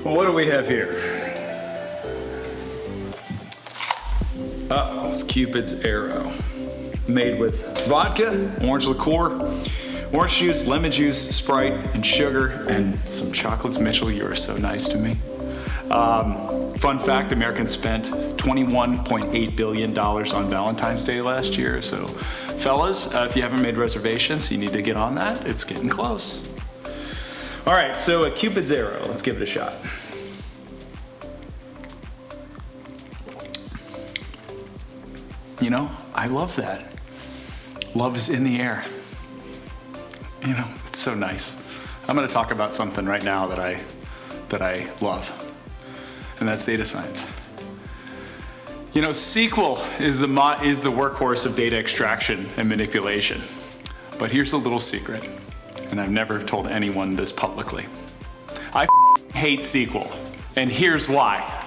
Well, what do we have here? It's Cupid's arrow. Made with vodka, orange liqueur, orange juice, lemon juice, Sprite, and sugar, and some chocolates. Mitchell, you are so nice to me. Fun fact, Americans spent $21.8 billion on Valentine's Day last year. So fellas, if you haven't made reservations, you need to get on that. It's getting close. All right, so a Cupid's arrow, let's give it a shot. You know, I love that. Love is in the air. You know, it's so nice. I'm gonna talk about something right now that I love, and that's data science. You know, SQL is the workhorse of data extraction and manipulation. But here's a little secret, and I've never told anyone this publicly. I hate SQL, and here's why.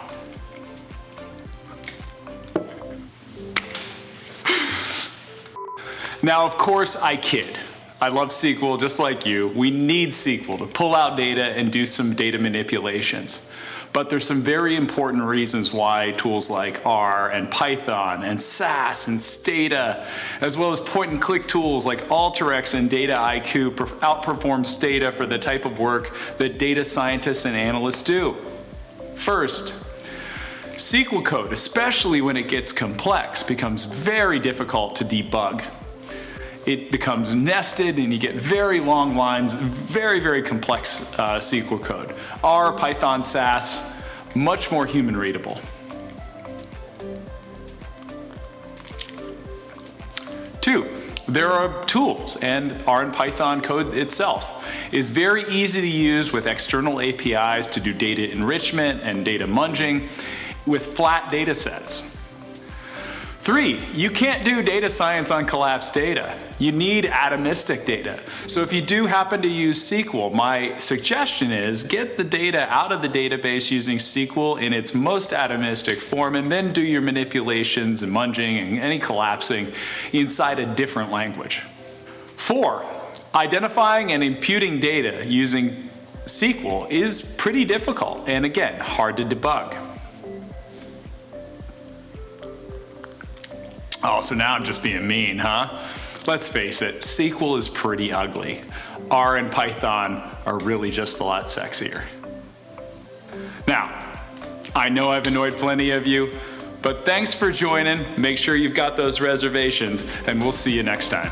Now, of course, I kid. I love SQL just like you. We need SQL to pull out data and do some data manipulations. But there's some very important reasons why tools like R and Python and SAS and Stata, as well as point and click tools like Alteryx and Dataiku outperform Stata for the type of work that data scientists and analysts do. First, SQL code, especially when it gets complex, becomes very difficult to debug. It becomes nested and you get very long lines, very, very complex SQL code. R, Python, SAS, much more human readable. Two, there are tools, and R and Python code itself is very easy to use with external APIs to do data enrichment and data munging with flat data sets. Three, you can't do data science on collapsed data. You need atomistic data. So if you do happen to use SQL, my suggestion is get the data out of the database using SQL in its most atomistic form, and then do your manipulations and munging and any collapsing inside a different language. Four, identifying and imputing data using SQL is pretty difficult and, again, hard to debug. Oh, so now I'm just being mean, huh? Let's face it, SQL is pretty ugly. R and Python are really just a lot sexier. Now, I know I've annoyed plenty of you, but thanks for joining. Make sure you've got those reservations, and we'll see you next time.